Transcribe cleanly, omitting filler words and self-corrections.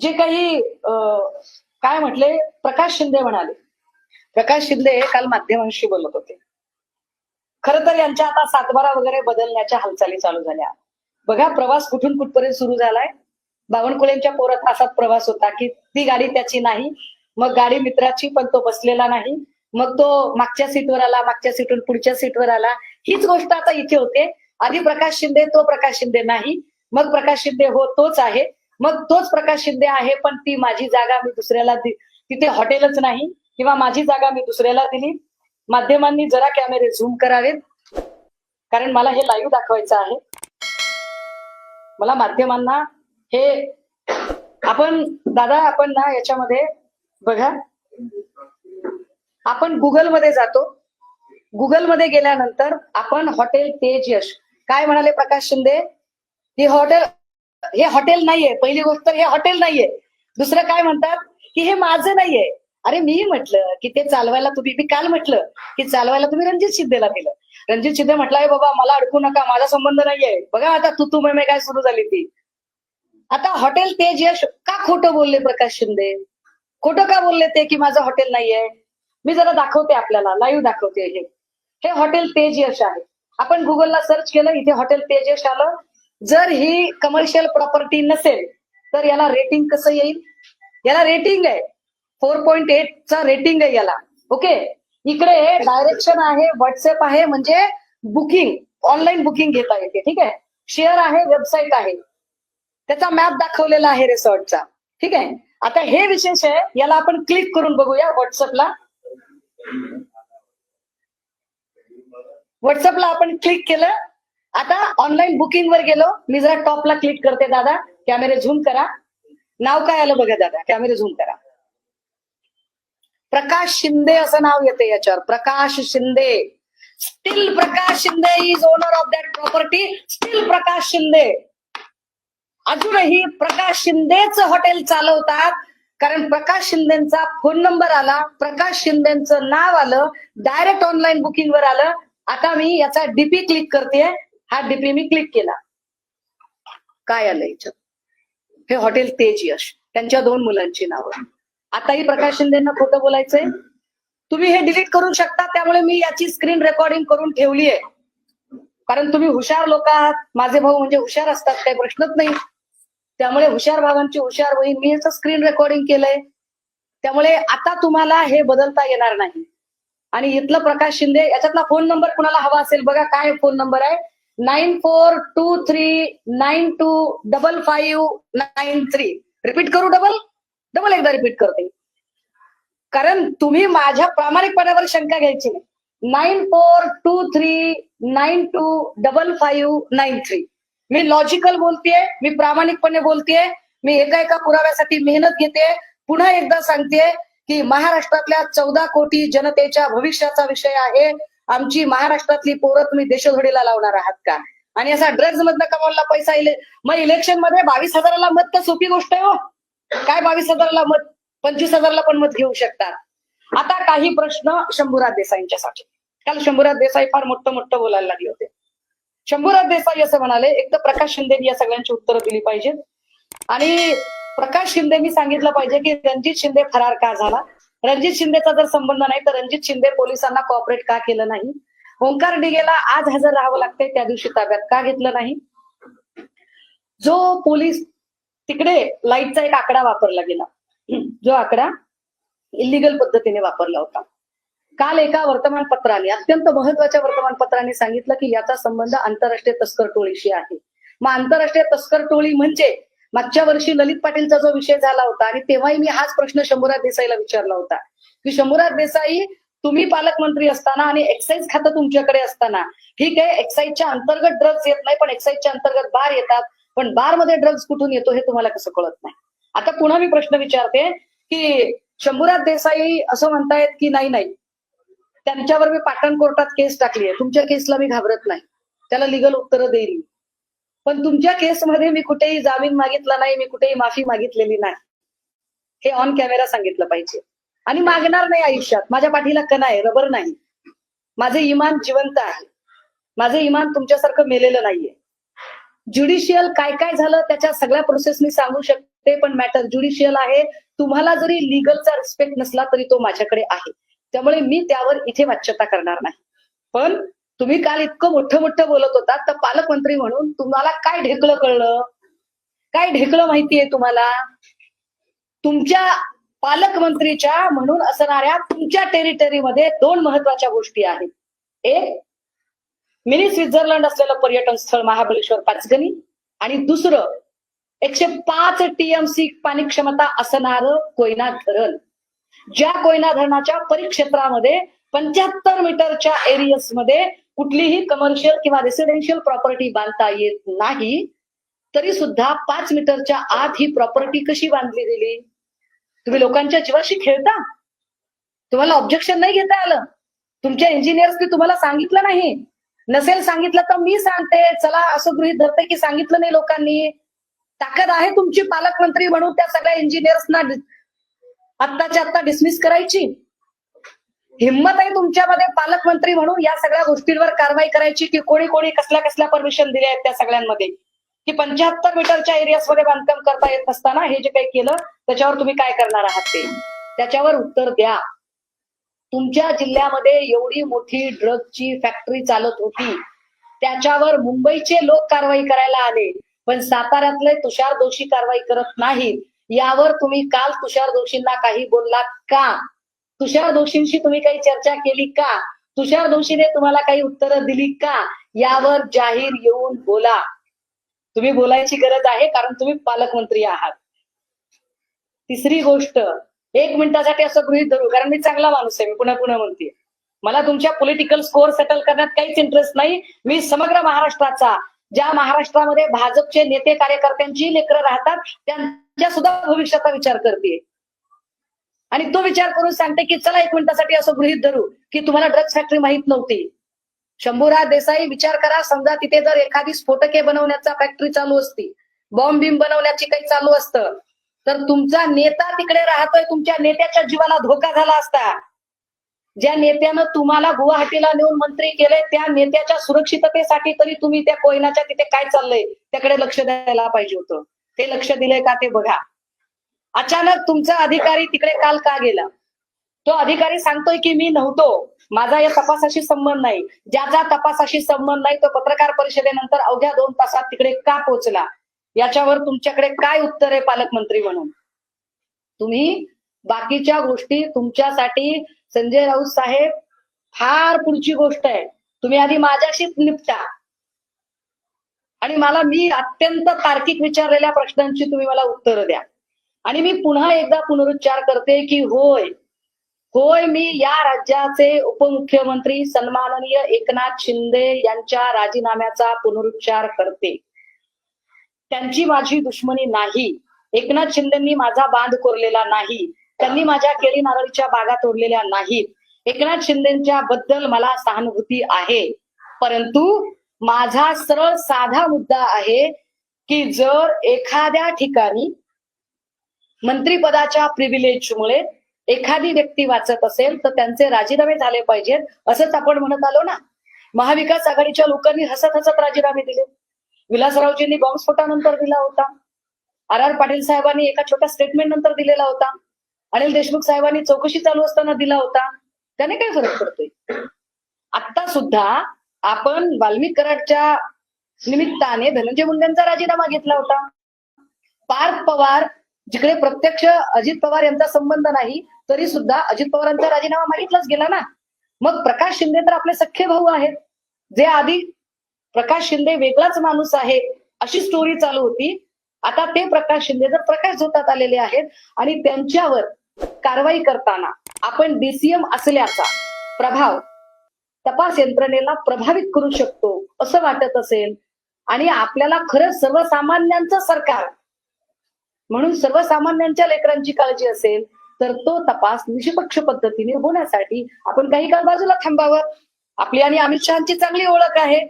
जे काही काय म्हटले, प्रकाश शिंदे म्हणाले. प्रकाश शिंदे काल माध्यमांशी बोलत होते. खरं तर यांच्या आता सातबारा वगैरे बदलण्याच्या हालचाली चालू झाल्या. बघा प्रवास कुठून कुठपर्यंत सुरू झालाय. बावनकुळेंच्या पोरात तासात प्रवास होता की ती गाडी त्याची नाही, मग गाडी मित्राची पण तो बसलेला नाही, मग तो मागच्या सीटवर आला, मागच्या सीटवर पुढच्या सीटवर आला. हीच गोष्ट आता इथे होते. आधी प्रकाश शिंदे, तो प्रकाश शिंदे नाही, मग प्रकाश शिंदे हो तोच आहे, मग तोच प्रकाश शिंदे आहे पण ती माझी जागा मी दुसऱ्याला तिथे हॉटेलच नाही किंवा माझी जागा मी दुसऱ्याला दिली. माध्यमांनी जरा कॅमेरे झूम करावेत कारण मला हे लाईव्ह दाखवायचं आहे. मला माध्यमांना हे आपण दादा आपण ना याच्यामध्ये बघा, आपण गुगलमध्ये जातो. गुगलमध्ये गेल्यानंतर आपण हॉटेल तेज यश काय म्हणाले प्रकाश शिंदे, हे हॉटेल नाहीये. पहिली गोष्ट हे हॉटेल नाहीये. दुसरं काय म्हणतात की हे माझं नाहीये. अरे मी म्हटलं की ते चालवायला तुम्ही, मी काल म्हटलं की चालवायला तुम्ही रणजित शिंदेला दिलं. रणजित शिंदे म्हटलाय बाबा मला अडकू नका, माझा संबंध नाहीये. बघा आता तू मे काय सुरू झाली ती. आता हॉटेल तेज यश का खोटं बोलले प्रकाश शिंदे, खोटं का बोलले ते की माझं हॉटेल नाहीये. मी जरा दाखवते आपल्याला, लाईव्ह दाखवते. हे हॉटेल तेज यश आहे. आपण गुगलला सर्च केलं, इथे हॉटेल तेज यश आलं. जर ही कमर्शियल प्रॉपर्टी नसेल तर याला रेटिंग कसं येईल. याला रेटिंग आहे 4.8 चा रेटिंग आहे याला. ओके, इकडे डायरेक्शन आहे, व्हॉट्सअप आहे, म्हणजे बुकिंग, ऑनलाईन बुकिंग घेता येते. ठीक आहे, शेअर आहे, वेबसाईट आहे, त्याचा मॅप दाखवलेला आहे रिसॉर्टचा. ठीक आहे, आता हे विशेष आहे. याला आपण क्लिक करून बघूया. व्हॉट्सअपला आपण क्लिक केलं. आता ऑनलाईन बुकिंग वर गेलो. मी जरा टॉपला क्लिक करते. दादा कॅमेरे झूम करा. नाव काय आलं बघा दादा, कॅमेरे झूम करा. प्रकाश शिंदे असं नाव येते याच्यावर. Prakash Shinde. Still Prakash Shinde is owner of that property. Still Prakash Shinde. अजूनही प्रकाश शिंदेच हॉटेल चालवतात कारण प्रकाश शिंदेचा फोन नंबर आला, प्रकाश शिंदेचं नाव आलं, डायरेक्ट ऑनलाईन बुकिंग वर आलं. आता मी याचा डीपी क्लिक करते. हा डीपी मी क्लिक केला. काय आलं याच्यात, हे हॉटेल तेज यश, त्यांच्या 2 मुलांची नावं. आताही प्रकाश शिंदेना खोटं बोलायचंय. तुम्ही हे डिलीट करू शकता. त्यामुळे मी याची स्क्रीन रेकॉर्डिंग करून ठेवली आहे कारण तुम्ही हुशार लोक आहात. माझे भाऊ म्हणजे हुशार असतात, काही प्रश्नच नाही. त्यामुळे हुशार भावांची हुशार बहीण, मी याचं स्क्रीन रेकॉर्डिंग केलंय. त्यामुळे आता तुम्हाला हे बदलता येणार नाही. आणि इथलं प्रकाश शिंदे, याच्यातला फोन नंबर कुणाला हवा असेल बघा. काय फोन नंबर आहे, 9423925593. रिपीट करू, डबल एकदा रिपीट करते कारण तुम्ही माझ्या प्रामाणिकपणावर शंका घ्यायची नाही. 9423925593. मी लॉजिकल बोलतेय, मी प्रामाणिकपणे बोलतेय, मी एका पुराव्यासाठी मेहनत घेते. पुन्हा एकदा सांगते की महाराष्ट्रातल्या 14 कोटी जनतेच्या भविष्याचा विषय आहे. आमची महाराष्ट्रातली पोरं तुम्ही देशोधडीला लावणार आहात का. आणि असा ड्रग्ज मधनं कमवला पैसा मग इलेक्शन मध्ये 22,000ला मत तर सोपी गोष्ट आहे हो. काय 22,000ला मत, 25,000ला पण मत घेऊ शकतात. आता काही प्रश्न शंभूराज देसाईंच्यासाठी. काल शंभूराज देसाई फार मोठं बोलायला लागले होते. शंभूराज देसाई असं म्हणाले, एक तर प्रकाश शिंदेनी या सगळ्यांची उत्तरं दिली पाहिजेत आणि प्रकाश शिंदेनी सांगितलं पाहिजे की रणजित शिंदे फरार का झाला. रणजित शिंदेचा जर संबंध नाही तर रणजित शिंदे पोलिसांना कॉपरेट का केलं नाही. ओंकार डिगेला आज हजर राहावं लागतंय, त्या दिवशी ताब्यात का घेतलं नाही. जो पोलीस तिकडे लाईटचा एक आकडा वापरला गेला, जो आकडा इलिगल पद्धतीने वापरला होता. काल एका वर्तमानपत्राने, अत्यंत महत्वाच्या वर्तमानपत्राने सांगितलं की याचा संबंध आंतरराष्ट्रीय तस्कर टोळीशी आहे. मग आंतरराष्ट्रीय तस्कर टोळी म्हणजे मागच्या वर्षी ललित पाटीलचा जो विषय झाला होता आणि तेव्हाही मी हाच प्रश्न शंभूराज देसाईला विचारला होता की शंभूराज देसाई, तुम्ही पालकमंत्री असताना आणि एक्साईज खातं तुमच्याकडे असताना, ठीक आहे एक्साईजच्या अंतर्गत ड्रग्ज येत नाही पण एक्साईजच्या अंतर्गत बार येतात, पण बार मध्ये ड्रग्ज कुठून येतो हे तुम्हाला कसं कळत नाही. आता पुन्हा मी प्रश्न विचारते की शंभूराज देसाई असं म्हणतायत की नाही त्यांच्यावर मी पाटण कोर्टात केस टाकली आहे. तुमच्या केसला मी घाबरत नाही, त्याला लिगल उत्तरं देईल. पण तुमच्या केसमध्ये मी कुठेही जामीन मागितला नाही, मी कुठेही माफी मागितलेली नाही. हे ऑन कॅमेरा सांगितलं पाहिजे. आणि मागणार नाही आयुष्यात. माझ्या पाठीला कणा आहे, रबर नाही. माझे इमान जिवंत आहे. माझे इमान तुमच्यासारखं मेलेलं नाहीये. ज्युडिशियल काय काय झालं त्याच्या सगळ्या प्रोसेस मी सांगू शकते, पण मॅटर ज्युडिशियल आहे. तुम्हाला जरी लिगलचा रिस्पेक्ट नसला तरी तो माझ्याकडे आहे, त्यामुळे मी त्यावर इथे वाच्यता करणार नाही. पण तुम्ही काल इतकं मोठं मोठं बोलत होता, तर पालकमंत्री म्हणून तुम्हाला काय ढेकलं कळलं? काय ढेकलं माहितीये तुम्हाला? तुमच्या पालकमंत्रीच्या म्हणून असणाऱ्या तुमच्या टेरिटरीमध्ये दोन महत्वाच्या गोष्टी आहेत. एक मिनी स्वित्झर्लंड असलेलं पर्यटन स्थळ महाबळेश्वर पाचगणी, आणि दुसरं 105 TMC पाणी क्षमता असणारं कोयना धरण. ज्या कोयना धरणाच्या परिक्षेत्रामध्ये 75 मीटरच्या एरियस मध्ये कुठलीही कमर्शियल किंवा रेसिडेन्शियल प्रॉपर्टी बांधता येत नाही, तरी सुद्धा 5 मीटरच्या आत ही प्रॉपर्टी कशी बांधली गेली? तुम्ही लोकांच्या जीवाशी खेळता? तुम्हाला ऑब्जेक्शन नाही घेता आलं? तुमच्या इंजिनियर्सनी तुम्हाला सांगितलं नाही? नसेल सांगितलं तर मी सांगते, चला असं गृहीत धरते की सांगितलं नाही लोकांनी. ताकद आहे तुमची पालकमंत्री म्हणून त्या सगळ्या इंजिनियर्सना आत्ताच्या आत्ता डिसमिस करायची? हिंमत आहे तुमच्यामध्ये पालकमंत्री म्हणून या सगळ्या गोष्टींवर कारवाई करायची की कोणी कोणी कसल्या कसल्या परमिशन दिल्या आहेत त्या सगळ्यांमध्ये, की 75 मीटरच्या एरियामध्ये बांधकाम करता येत नसताना हे जे काही केलं त्याच्यावर तुम्ही काय करणार आहात ते त्याच्यावर उत्तर द्या. तुमच्या जिल्ह्यामध्ये एवढी मोठी ड्रगची फॅक्टरी चालत होती, त्याच्यावर मुंबईचे लोक कारवाई करायला आले, पण साताऱ्यातले तुषार दोषी कारवाई करत नाहीत. यावर तुम्ही काल तुषार दोषींना काही बोललात का? तुषार दोषींशी तुम्ही काही चर्चा केली का? तुषार दोषीने तुम्हाला काही उत्तरं दिली का? यावर जाहीर येऊन बोला. तुम्ही बोलायची गरज आहे, कारण तुम्ही पालकमंत्री आहात. तिसरी गोष्ट, 1 मिनिटासाठी असं गृहीत धरू, कारण मी चांगला माणूस आहे, मी पुन्हा पुन्हा म्हणते, मला तुमच्या पॉलिटिकल स्कोअर सेटल करण्यात काहीच इंटरेस्ट नाही. मी समग्र महाराष्ट्राचा, ज्या महाराष्ट्रामध्ये भाजपचे नेते कार्यकर्त्यांची लेकरं राहतात त्यांच्या सुद्धा भविष्याचा विचार करते, आणि तो विचार करून सांगते की चला 1 मिनिटासाठी असं गृहीत धरू की तुम्हाला ड्रग्ज फॅक्टरी माहित नव्हती. शंभूराज देसाई, विचार करा, समजा तिथे जर एखादी स्फोटके बनवण्याचा फॅक्टरी चालू असती, बॉम्ब बिम बनवण्याची काही चालू असतं, तर तुमचा नेता तिकडे राहतोय, तुमच्या नेत्याच्या जीवाला धोका झाला असता. ज्या नेत्यानं तुम्हाला गुवाहाटीला नेऊन मंत्री केले त्या नेत्याच्या सुरक्षिततेसाठी तरी तुम्ही त्या कोयनाच्या तिथे काय चाललंय त्याकडे लक्ष द्यायला पाहिजे होतं. ते लक्ष दिलंय का ते बघा. अचानक तुमचा अधिकारी तिकडे काल का गेला? तो अधिकारी सांगतोय की मी नव्हतो, माझा या तपासाशी संबंध नाही. ज्याचा तपासाशी संबंध नाही तो पत्रकार परिषदेनंतर अवघ्या 2 तासात तिकडे का पोहोचला? याच्यावर तुमच्याकडे काय उत्तर आहे पालकमंत्री म्हणून? तुम्ही बाकीच्या गोष्टी तुमच्यासाठी, संजय राऊत साहेब, फार पुढची गोष्ट आहे. तुम्ही आधी माझ्याशीच निपटा, आणि मी अत्यंत तार्किक विचारलेल्या प्रश्नांची तुम्ही मला उत्तरं द्या. आणि मी पुन्हा एकदा पुनरुच्चार करते की होय, मी या राज्याचे उपमुख्यमंत्री सन्माननीय एकनाथ शिंदे यांच्या राजीनाम्याचा पुनरुच्चार करते. त्यांची माझी दुश्मनी नाही. एकनाथ शिंदेंनी माझा बांध कोरलेला नाही, त्यांनी माझ्या केळी नारळीच्या बागा तोडलेल्या नाहीत. एकनाथ शिंदेच्या बद्दल मला सहानुभूती आहे, परंतु माझा सरळ साधा मुद्दा आहे की जर एखाद्या ठिकाणी मंत्रिपदाच्या प्रिव्हिलेजमुळे एखादी व्यक्ती वाचत असेल तर त्यांचे राजीनामे झाले पाहिजेत, असंच आपण म्हणत आलो ना. महाविकास आघाडीच्या लोकांनी हसत हसत राजीनामे दिले. विलासरावजींनी बॉम्बस्फोटानंतर दिला होता, RR पाटील साहेबांनी एका छोट्या स्टेटमेंट नंतर दिलेला होता, अनिल देशमुख साहेबांनी चौकशी चालू असताना दिला होता. त्याने काय फरक पडतोय? आता सुद्धा आपण वाल्मिक कराडच्या निमित्ताने धनंजय मुंडेंचा राजीनामा घेतला होता. पार्थ पवार, जिकडे प्रत्यक्ष अजित पवार यांचा संबंध नाही तरी सुद्धा अजित पवारांचा राजीनामा मागितलाच गेला ना. मग प्रकाश शिंदे तर आपले सख्खे भाऊ आहेत, जे आधी प्रकाश शिंदे वेगळाच माणूस आहे अशी स्टोरी चालू होती. आता ते प्रकाश शिंदे जर प्रकाश झोतात आलेले आहेत आणि त्यांच्यावर कारवाई करताना आपण DCM असल्याचा प्रभाव तपास यंत्रणेला प्रभावित करू शकतो असं वाटत असेल, आणि आपल्याला खरंच सर्वसामान्यांचं सरकार म्हणून सर्वसामान्यांच्या लेकरांची काळजी असेल, तर तो तपास निष्पक्ष पद्धतीने होण्यासाठी आपण काही काळ बाजूला थांबावं. आपली आणि अमित शहाची चांगली ओळख आहे,